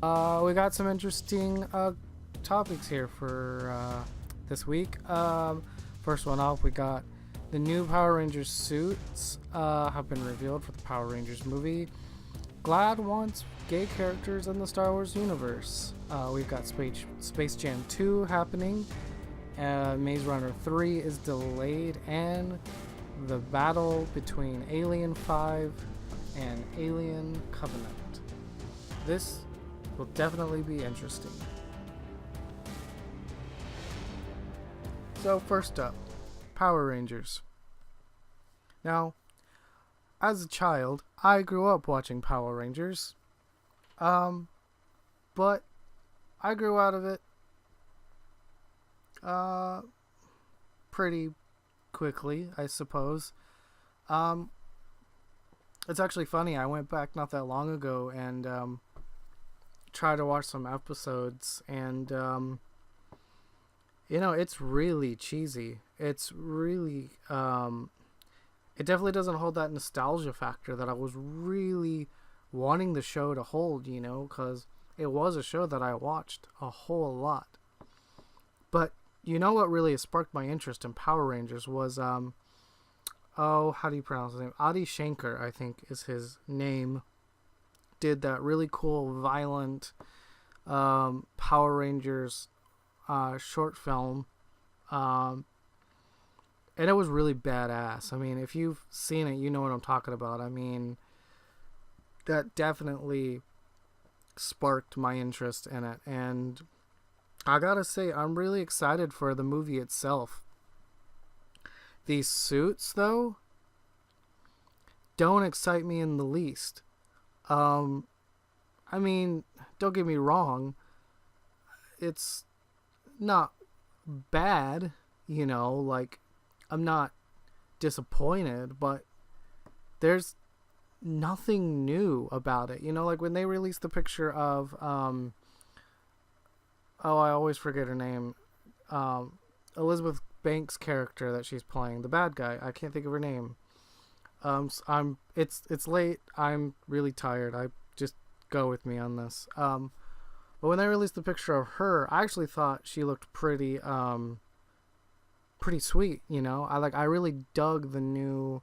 We got some interesting topics here for this week. First one off, we got the new Power Rangers suits have been revealed for the Power Rangers movie. GLAAD wants gay characters in the Star Wars universe. We've got Space Jam 2 happening. Maze Runner 3 is delayed, and the battle between Alien 5 and Alien Covenant. This will definitely be interesting. So first up, Power Rangers. Now, as a child, I grew up watching Power Rangers. But I grew out of it pretty quickly, I suppose. It's actually funny. I went back not that long ago and tried to watch some episodes, and it's really cheesy. It's really it definitely doesn't hold that nostalgia factor that I was really wanting the show to hold, because it was a show that I watched a whole lot. But what really sparked my interest in Power Rangers was how do you pronounce his name? Adi Shankar, I think is his name. Did that really cool, violent Power Rangers short film. And it was really badass. I mean, if you've seen it, you know what I'm talking about. I mean, that definitely sparked my interest in it. And I gotta say, I'm really excited for the movie itself. These suits, though, don't excite me in the least. I mean, don't get me wrong. It's not bad, like, I'm not disappointed, but there's nothing new about it. Like when they released the picture of, I always forget her name, Elizabeth Banks' character that she's playing, the bad guy. I can't think of her name. It's late. I'm really tired. I just go with me on this. But when they released the picture of her, I actually thought she looked pretty sweet. I really dug the new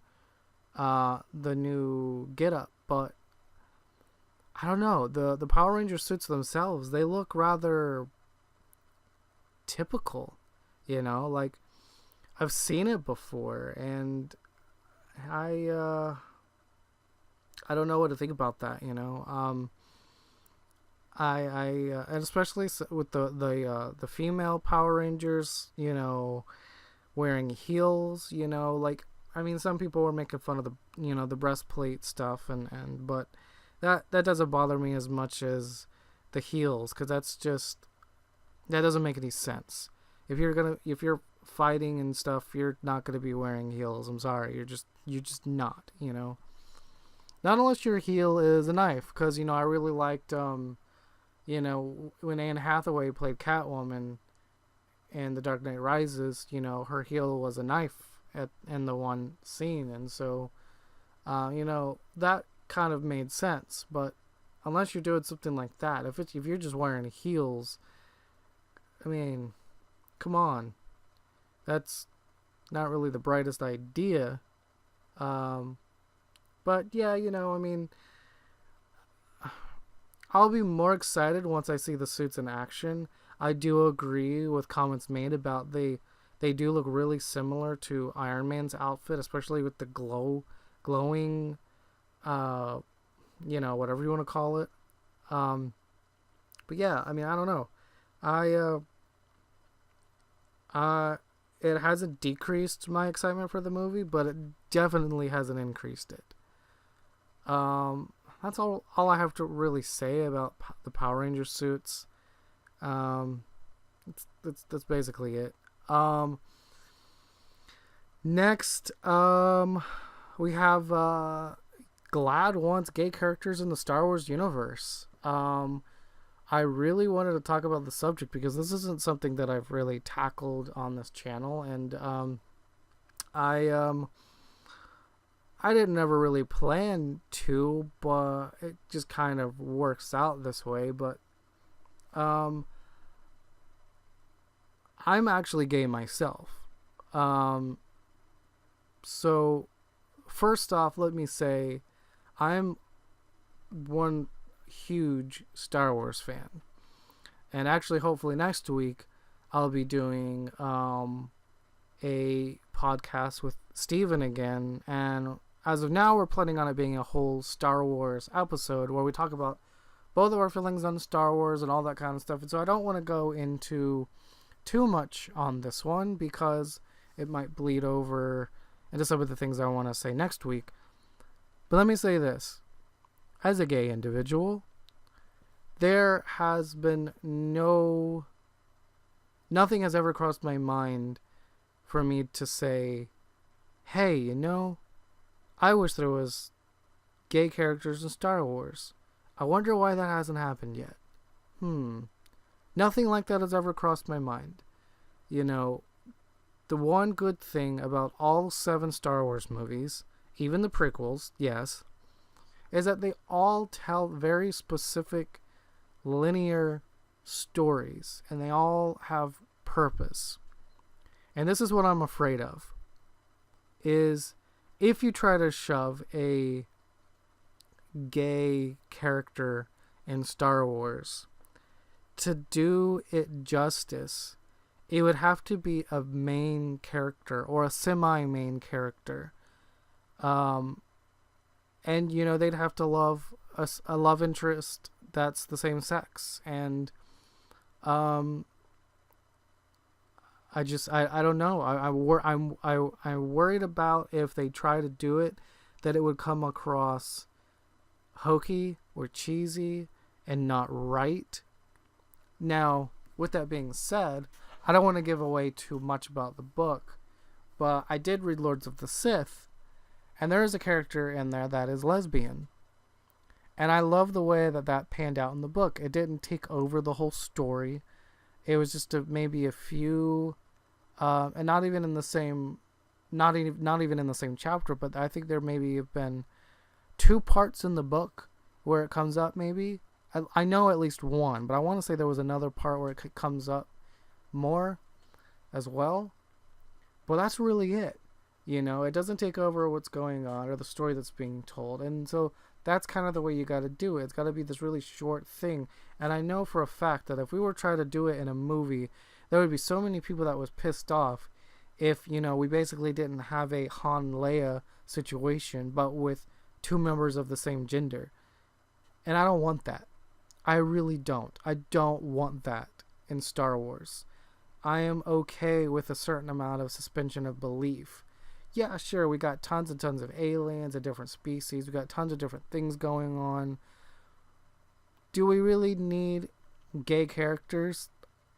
get up, but I don't know, the Power Ranger suits themselves, they look rather typical. Like I've seen it before, and I don't know what to think about that. And especially with the female Power Rangers, wearing heels, like, I mean, some people were making fun of the breastplate stuff, and but that doesn't bother me as much as the heels, because that doesn't make any sense. If you're fighting and stuff, you're not gonna be wearing heels. I'm sorry, you're just not, not unless your heel is a knife, because I really liked when Anne Hathaway played Catwoman in The Dark Knight Rises, her heel was a knife in the one scene, and so that kind of made sense. But unless you're doing something like that, if you're just wearing heels, I mean, come on, that's not really the brightest idea. But yeah, I mean, I'll be more excited once I see the suits in action. I do agree with comments made about they do look really similar to Iron Man's outfit, especially with the glowing, whatever you want to call it. But yeah, I mean, I don't know. It hasn't decreased my excitement for the movie, but it definitely hasn't increased it. That's all I have to really say about the Power Ranger suits. That's basically it. Next, we have GLAAD wants gay characters in the Star Wars universe. I really wanted to talk about the subject because this isn't something that I've really tackled on this channel, and I didn't ever really plan to, but it just kind of works out this way. But Um, I'm actually gay myself. Um, so first off, let me say I'm one huge Star Wars fan. And actually, hopefully next week, I'll be doing a podcast with Steven again. And as of now, we're planning on it being a whole Star Wars episode where we talk about both of our feelings on Star Wars and all that kind of stuff. And so I don't want to go into too much on this one because it might bleed over into some of the things I want to say next week. But let me say this. As a gay individual, there has been nothing has ever crossed my mind for me to say, hey, I wish there was gay characters in Star Wars. I wonder why that hasn't happened yet. Nothing like that has ever crossed my mind. The one good thing about all 7 Star Wars movies, even the prequels, yes, is that they all tell very specific linear stories and they all have purpose. And this is what I'm afraid of, is if you try to shove a gay character in Star Wars, to do it justice, it would have to be a main character or a semi-main character. And they'd have to love a love interest that's the same sex. And I don't know. I'm worried about if they try to do it, that it would come across hokey or cheesy and not right. Now, with that being said, I don't want to give away too much about the book, but I did read Lords of the Sith, and there is a character in there that is lesbian. And I love the way that panned out in the book. It didn't take over the whole story. It was just maybe a few, and not even in the same chapter, but I think there maybe have been 2 parts in the book where it comes up maybe. I know at least one, but I want to say there was another part where it comes up more as well. But that's really it. It doesn't take over what's going on or the story that's being told. And so that's kind of the way you got to do it. It's got to be this really short thing. And I know for a fact that if we were trying to do it in a movie, there would be so many people that was pissed off if, we basically didn't have a Han Leia situation, but with 2 members of the same gender. And I don't want that. I really don't. I don't want that in Star Wars. I am okay with a certain amount of suspension of belief. Yeah, sure, we got tons and tons of aliens and different species. We got tons of different things going on. Do we really need gay characters?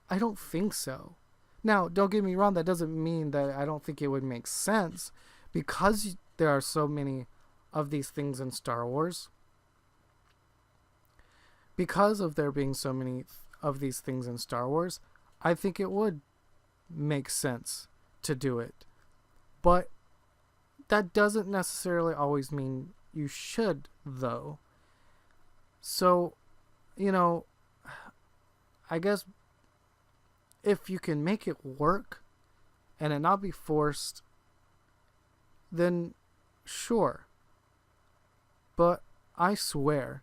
I don't think so. Now, don't get me wrong, that doesn't mean that I don't think it would make sense, because there are so many of these things in Star Wars. Because of there being so many of these things in Star Wars, I think it would make sense to do it. But that doesn't necessarily always mean you should, though. So, I guess if you can make it work and it not be forced, then sure. But I swear,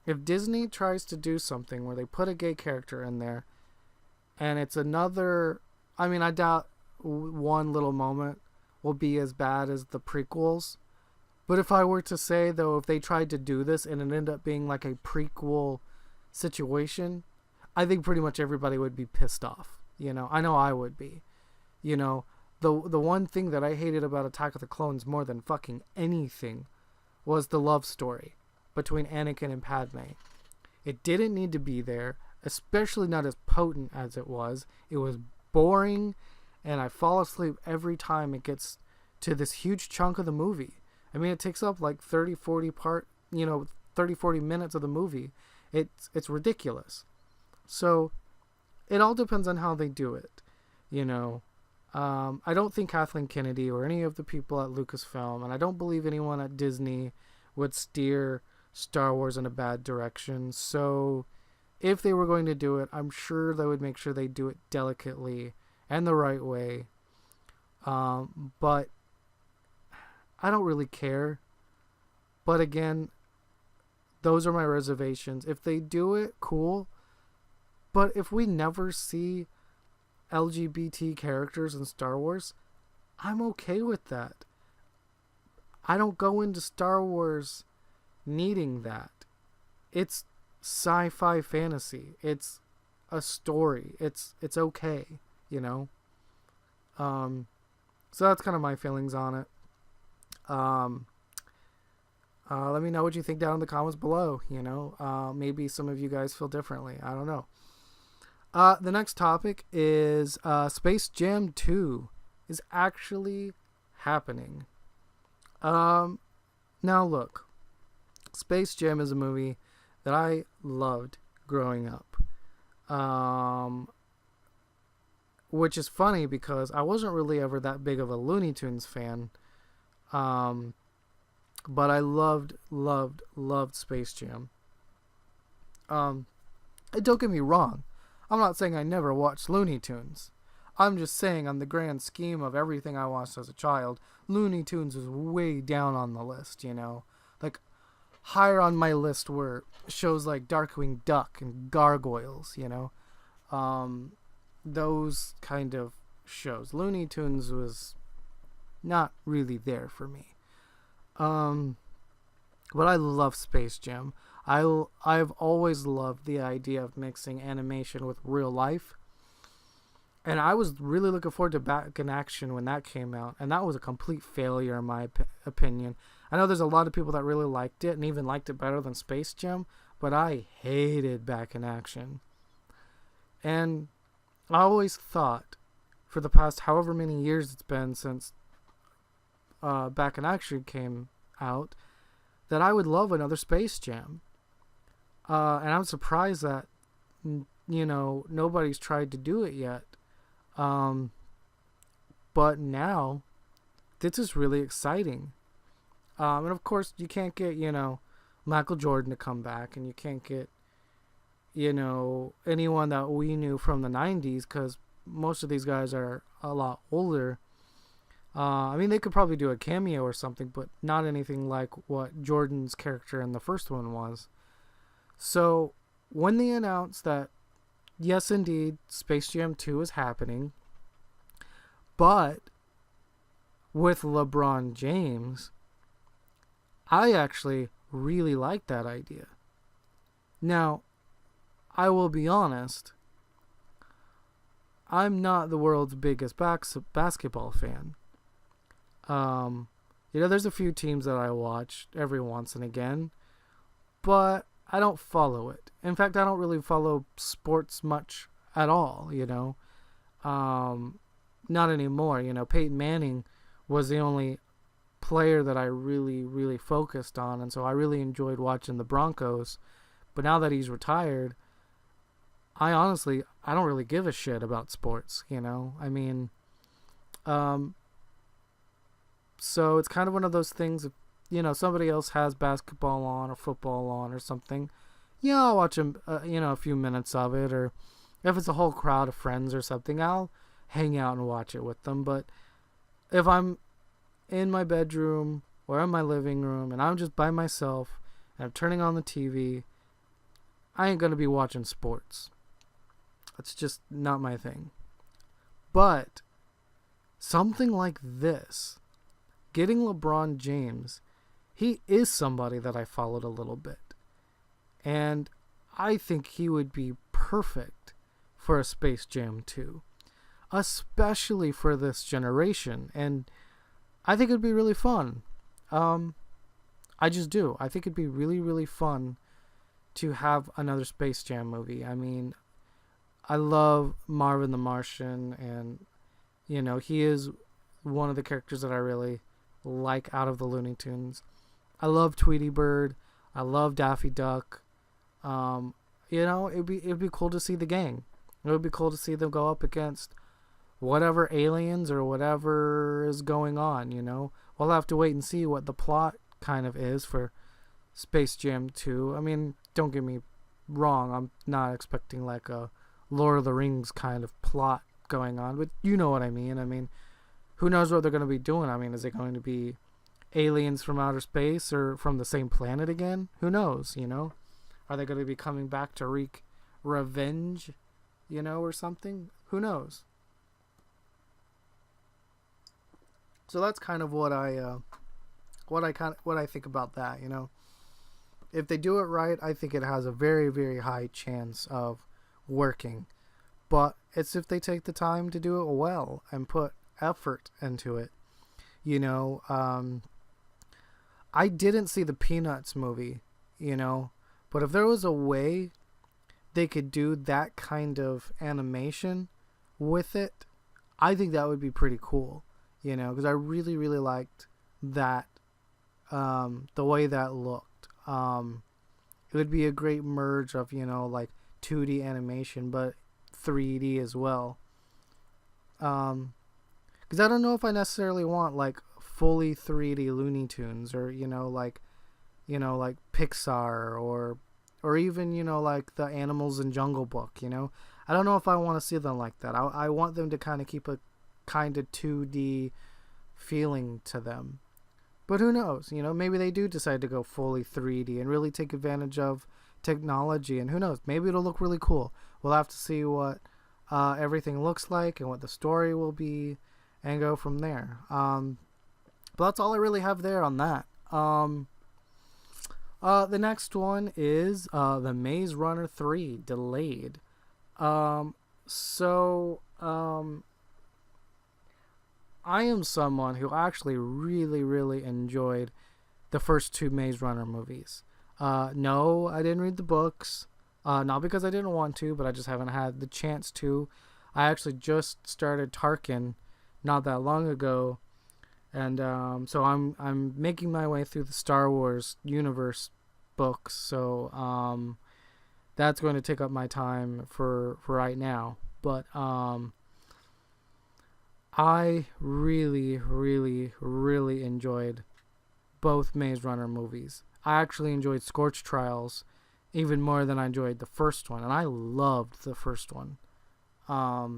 if Disney tries to do something where they put a gay character in there, and it's another, I doubt one little moment will be as bad as the prequels. But if I were to say, though, if they tried to do this and it ended up being like a prequel situation, I think pretty much everybody would be pissed off. I know I would be. The one thing that I hated about Attack of the Clones more than fucking anything was the love story between Anakin and Padme. It didn't need to be there, especially not as potent as it was. It was boring, and I fall asleep every time it gets to this huge chunk of the movie. It takes up like 30, 40 minutes of the movie. It's ridiculous. So it all depends on how they do it. I don't think Kathleen Kennedy or any of the people at Lucasfilm, and I don't believe anyone at Disney would steer Star Wars in a bad direction. So if they were going to do it, I'm sure they would make sure they do it delicately and the right way. But I don't really care. But again, those are my reservations. If they do it, cool. But if we never see LGBT characters in Star Wars, I'm okay with that. I don't go into Star Wars needing that. It's sci-fi fantasy. It's a story. It's okay, you know. So that's kind of my feelings on it. Let me know what you think down in the comments below. You know, maybe some of you guys feel differently. I don't know. The next topic is Space Jam 2 is actually happening. Now look, Space Jam is a movie that I loved growing up. Which is funny because I wasn't really ever that big of a Looney Tunes fan. But I loved Space Jam. And don't get me wrong, I'm not saying I never watched Looney Tunes. I'm just saying on the grand scheme of everything I watched as a child, Looney Tunes was way down on the list, you know. Like, higher on my list were shows like Darkwing Duck and Gargoyles, you know. Those kind of shows. Looney Tunes was not really there for me. But I love Space Jam. I've always loved the idea of mixing animation with real life. And I was really looking forward to Back in Action when that came out. And that was a complete failure in my opinion. I know there's a lot of people that really liked it and even liked it better than Space Jam. But I hated Back in Action. And I always thought, for the past however many years it's been since Back in Action came out, that I would love another Space Jam. And I'm surprised that, you know, nobody's tried to do it yet. But now, this is really exciting. And of course, you can't get, you know, Michael Jordan to come back, and you can't get, you know, anyone that we knew from the 90s, because most of these guys are a lot older. I mean, they could probably do a cameo or something, but not anything like what Jordan's character in the first one was. So, when they announced that, yes, indeed, Space Jam 2 is happening, but with LeBron James, I actually really like that idea. Now, I will be honest, I'm not the world's biggest basketball fan. You know, there's a few teams that I watch every once and again, but I don't follow it. In fact, I don't really follow sports much at all, you know. Not anymore, you know. Peyton Manning was the only player that I really, really focused on, and so I really enjoyed watching the Broncos. But now that he's retired, I don't really give a shit about sports, you know. I mean, so it's kind of one of those things, if, you know, somebody else has basketball on or football on or something, yeah, I'll watch them, you know, a few minutes of it, or if it's a whole crowd of friends or something, I'll hang out and watch it with them. But if I'm in my bedroom or in my living room and I'm just by myself and I'm turning on the TV, I ain't going to be watching sports. It's just not my thing. But something like this, getting LeBron James, he is somebody that I followed a little bit. And I think he would be perfect for a Space Jam 2. Especially for this generation. And I think it'd be really fun. I just do. I think it'd be really, really fun to have another Space Jam movie. I mean, I love Marvin the Martian, and, you know, he is one of the characters that I really like out of the Looney Tunes. I love Tweety Bird. I love Daffy Duck. You know, it'd be cool to see the gang. It would be cool to see them go up against whatever aliens or whatever is going on, you know. We'll have to wait and see what the plot kind of is for Space Jam 2. I mean, don't get me wrong. I'm not expecting like a Lord of the Rings kind of plot going on, but you know what I mean. I mean, who knows what they're going to be doing? I mean, is it going to be aliens from outer space or from the same planet again? Who knows, you know? Are they going to be coming back to wreak revenge, you know, or something? Who knows? So that's kind of what I think about that, you know. If they do it right, I think it has a very, very high chance of working. But it's if they take the time to do it well and put effort into it. You know, I didn't see the Peanuts movie, you know, but if there was a way they could do that kind of animation with it, I think that would be pretty cool, you know, because I really, really liked that, the way that looked. It would be a great merge of, you know, like 2D animation, but 3D as well. Because I don't know if I necessarily want like fully 3D Looney Tunes or like Pixar or even like the Animals in Jungle Book. I don't know if I want to see them like that. I want them to kind of keep a kind of 2D feeling to them. But who knows? Maybe they do decide to go fully 3D and really take advantage of technology. And who knows? Maybe it'll look really cool. We'll have to see what everything looks like and what the story will be and go from there. But that's all I really have there on that. The next one is the Maze Runner 3 delayed. I am someone who actually really, really enjoyed the first two Maze Runner movies. No, I didn't read the books. Not because I didn't want to, but I just haven't had the chance to. I actually just started Tarkin not that long ago, and so I'm making my way through the Star Wars universe books. So that's going to take up my time for right now. But I really, really, really enjoyed both Maze Runner movies. I actually enjoyed Scorch Trials even more than I enjoyed the first one, and I loved the first one. I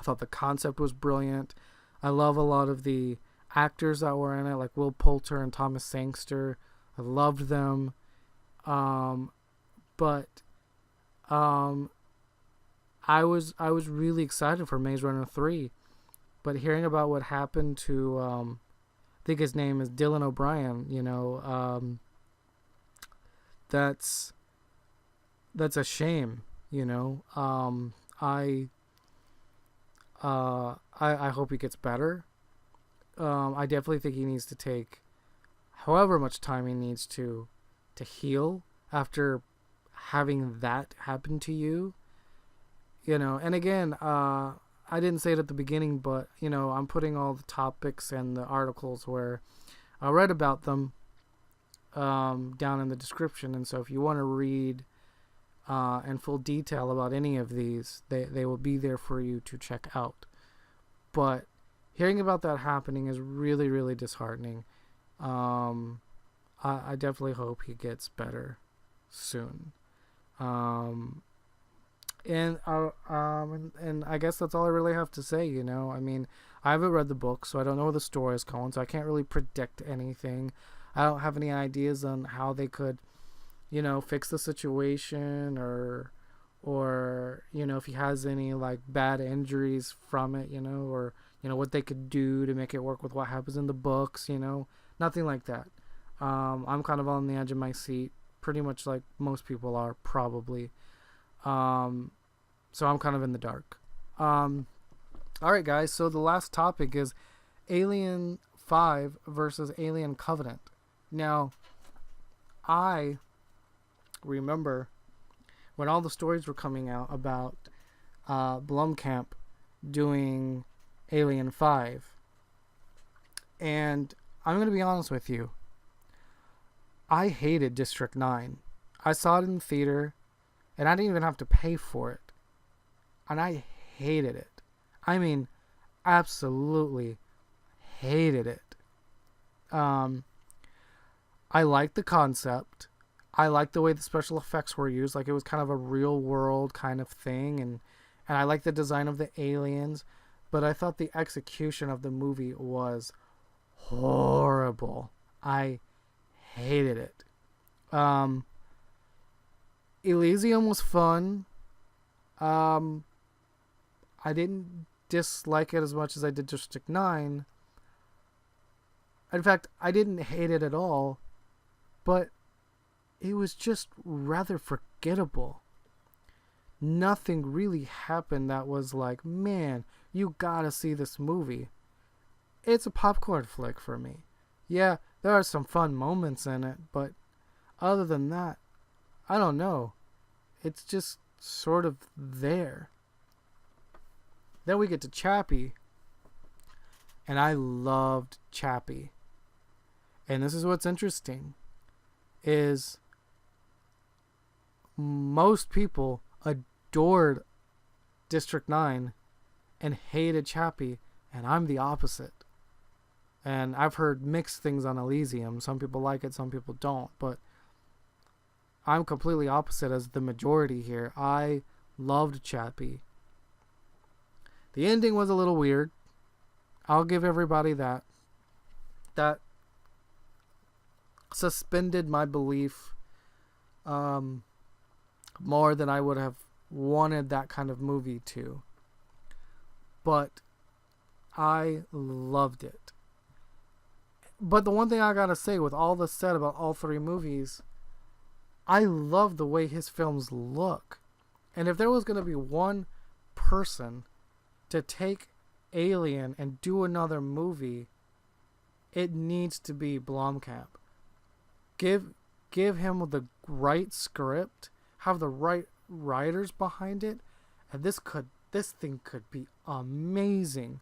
thought the concept was brilliant. I love a lot of the actors that were in it, like Will Poulter and Thomas Sangster. I loved them. But I was really excited for Maze Runner 3. But hearing about what happened to, I think his name is Dylan O'Brien, that's a shame, I hope he gets better. I definitely think he needs to take however much time he needs to heal after having that happen to you. And again, I didn't say it at the beginning, but, I'm putting all the topics and the articles where I read about them down in the description. And so if you want to read in full detail about any of these, they will be there for you to check out. But hearing about that happening is really, really disheartening. I definitely hope he gets better soon. And I guess that's all I really have to say, I mean, I haven't read the book, so I don't know where the story is going, so I can't really predict anything. I don't have any ideas on how they could, fix the situation or if he has any, like, bad injuries from it, or, what they could do to make it work with what happens in the books, nothing like that. I'm kind of on the edge of my seat, pretty much like most people are, probably. So I'm kind of in the dark. Alright guys, so the last topic is Alien 5 versus Alien Covenant. Now, I remember when all the stories were coming out about Blomkamp doing Alien 5. And I'm going to be honest with you. I hated District 9. I saw it in the theater, and I didn't even have to pay for it. And I hated it. I mean, absolutely hated it. I liked the concept. I like the way the special effects were used. Like, it was kind of a real world kind of thing, and I like the design of the aliens, but I thought the execution of the movie was horrible. I hated it. Um, Elysium was fun. Um, I didn't dislike it as much as I did District 9. In fact, I didn't hate it at all, but it was just rather forgettable. Nothing really happened that was like, man, you gotta see this movie. It's a popcorn flick for me. Yeah, there are some fun moments in it, but other than that, I don't know. It's just sort of there. Then we get to Chappie, and I loved Chappie. And this is what's interesting, is most people adored District 9 and hated Chappie, and I'm the opposite. And I've heard mixed things on Elysium. Some people like it, some people don't, but I'm completely opposite as the majority here. I loved Chappie. The ending was a little weird. I'll give everybody that. That suspended my belief more than I would have wanted that kind of movie to. But I loved it. But the one thing I gotta say, with all this said about all three movies, I love the way his films look. And if there was gonna be one person to take Alien and do another movie, it needs to be Blomkamp. Give him the right script, have the right writers behind it, and this thing could be amazing.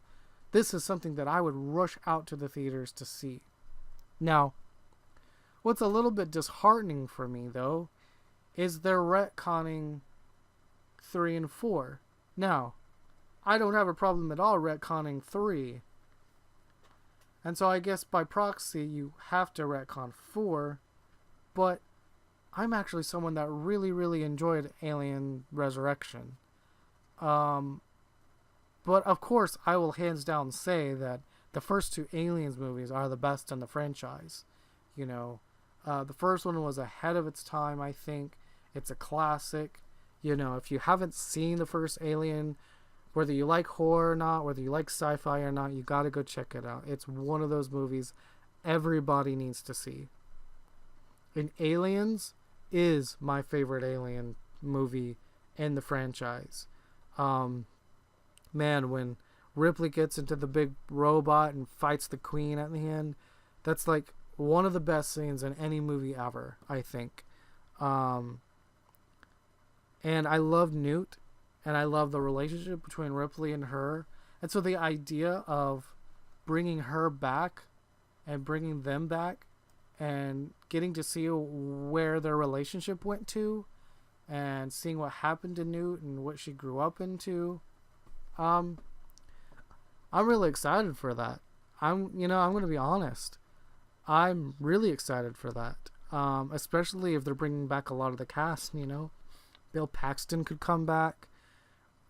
This is something that I would rush out to the theaters to see. Now, what's a little bit disheartening for me, though, is they're retconning 3 and 4. Now, I don't have a problem at all retconning 3. And so I guess by proxy, you have to retcon 4. But I'm actually someone that really, really enjoyed Alien Resurrection. But of course, I will hands down say that the first 2 Aliens movies are the best in the franchise. You know, the first one was ahead of its time, I think. It's a classic. You know, if you haven't seen the first Alien, whether you like horror or not, whether you like sci-fi or not, you gotta go check it out. It's one of those movies everybody needs to see. And Aliens is my favorite Alien movie in the franchise. Man, when Ripley gets into the big robot and fights the Queen at the end, that's like one of the best scenes in any movie ever, I think. And I love Newt, and I love the relationship between Ripley and her. And so the idea of bringing her back and bringing them back and getting to see where their relationship went to and seeing what happened to Newt and what she grew up into, I'm really excited for that. I'm going to be honest. I'm really excited for that. Especially if they're bringing back a lot of the cast, Bill Paxton could come back.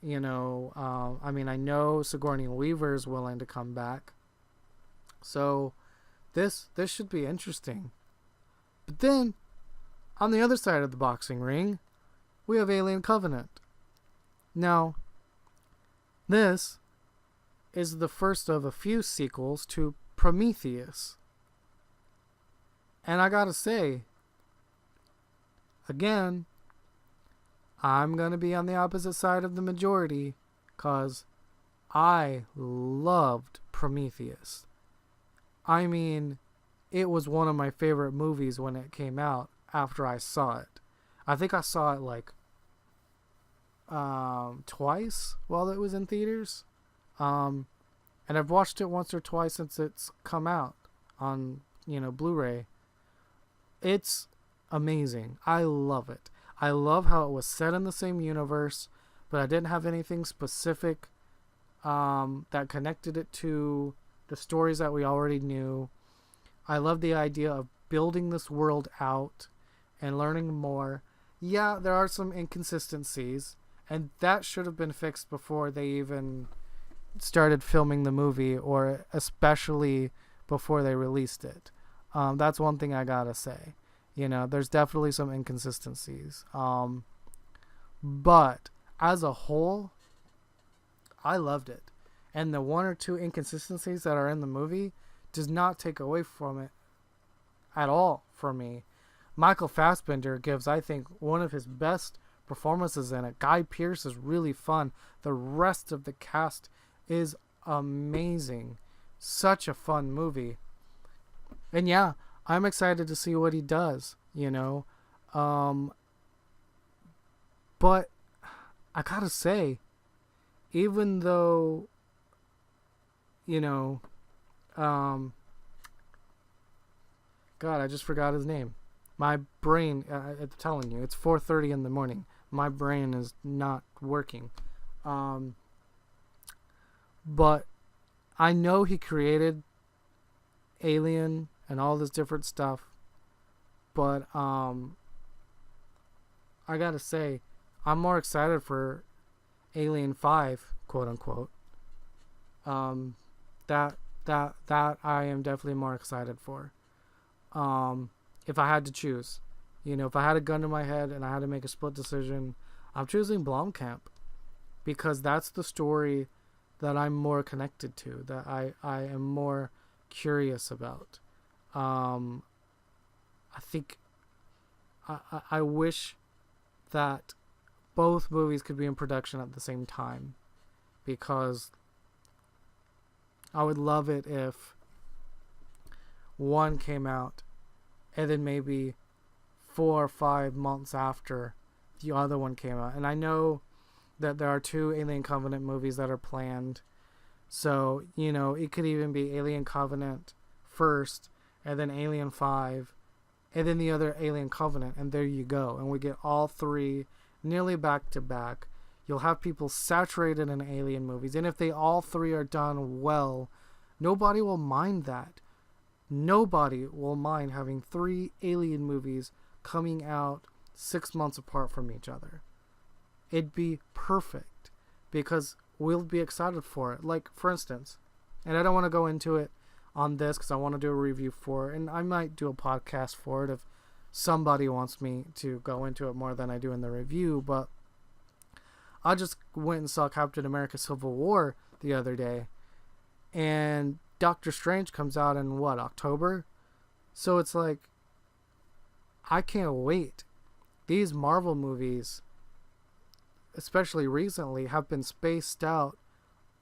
I know Sigourney Weaver is willing to come back. So this should be interesting. But then, on the other side of the boxing ring, we have Alien Covenant. Now, this is the first of a few sequels to Prometheus. And I gotta say, again, I'm gonna be on the opposite side of the majority, because I loved Prometheus. I mean, it was one of my favorite movies when it came out after I saw it. I think I saw it like twice while it was in theaters. And I've watched it once or twice since it's come out on, Blu-ray. It's amazing. I love it. I love how it was set in the same universe, but I didn't have anything specific that connected it to the stories that we already knew. I love the idea of building this world out and learning more. Yeah, there are some inconsistencies, and that should have been fixed before they even started filming the movie, or especially before they released it. That's one thing I gotta say. There's definitely some inconsistencies. But as a whole, I loved it. And the one or two inconsistencies that are in the movie does not take away from it at all for me. Michael Fassbender gives, I think, one of his best performances in it. Guy Pearce is really fun. The rest of the cast is amazing. Such a fun movie. And yeah, I'm excited to see what he does, But I gotta say, even though, God, I just forgot his name. My brain, I'm telling you, it's 4:30 in the morning. My brain is not working. But I know he created Alien and all this different stuff. But I gotta say, I'm more excited for Alien 5, quote unquote. That I am definitely more excited for. If I had to choose, if I had a gun to my head and I had to make a split decision, I'm choosing Blomkamp, because that's the story that I'm more connected to, that I am more curious about. I think I wish that both movies could be in production at the same time, because I would love it if one came out and then maybe 4 or 5 months after the other one came out. And I know that there are 2 Alien Covenant movies that are planned. So, it could even be Alien Covenant first, and then Alien 5, and then the other Alien Covenant, and there you go. And we get all 3 nearly back to back. You'll have people saturated in Alien movies, and if they all 3 are done well, nobody will mind that. Nobody will mind having 3 Alien movies coming out 6 months apart from each other. It'd be perfect, because we'll be excited for it. Like, for instance, and I don't want to go into it on this because I want to do a review for it, and I might do a podcast for it if somebody wants me to go into it more than I do in the review, but I just went and saw Captain America Civil War the other day, and Doctor Strange comes out in October? So it's like, I can't wait. These Marvel movies, especially recently, have been spaced out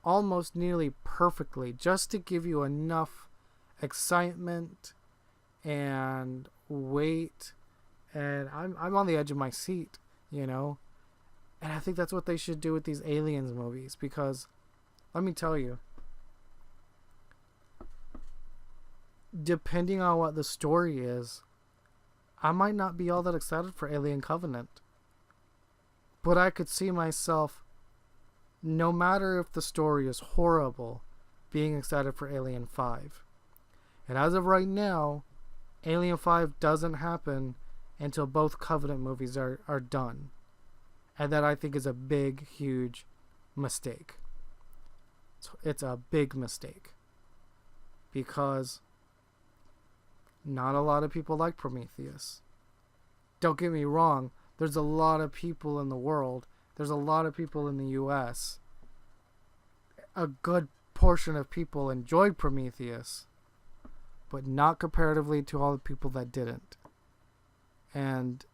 almost nearly perfectly, just to give you enough excitement and wait. And I'm on the edge of my seat, And I think that's what they should do with these Aliens movies, because let me tell you, depending on what the story is, I might not be all that excited for Alien Covenant. But I could see myself, no matter if the story is horrible, being excited for Alien 5. And as of right now, Alien 5 doesn't happen until both Covenant movies are done. And that, I think, is a big, huge mistake. It's a big mistake. Because not a lot of people like Prometheus. Don't get me wrong, there's a lot of people in the world, there's a lot of people in the US. A good portion of people enjoyed Prometheus, but not comparatively to all the people that didn't. And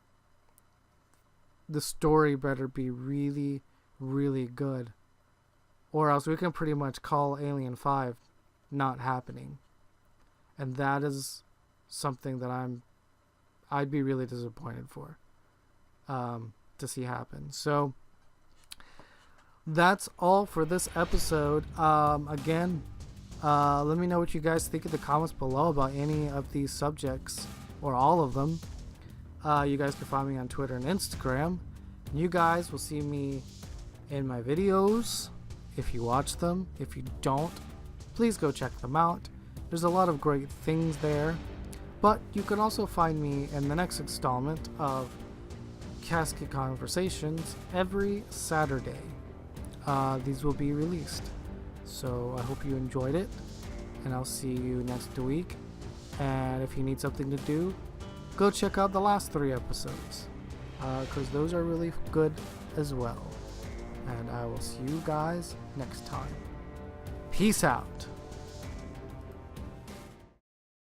the story better be really, really good, or else we can pretty much call Alien 5 not happening. And that is something that I'd be really disappointed for to see happen. So that's all for this episode. Again, let me know what you guys think in the comments below about any of these subjects, or all of them. You guys can find me on Twitter and Instagram. And you guys will see me in my videos if you watch them. If you don't, please go check them out. There's a lot of great things there. But you can also find me in the next installment of Casket Conversations every Saturday. These will be released. So I hope you enjoyed it, and I'll see you next week. And if you need something to do, go check out the last 3 episodes, because those are really good as well. And I will see you guys next time. Peace out.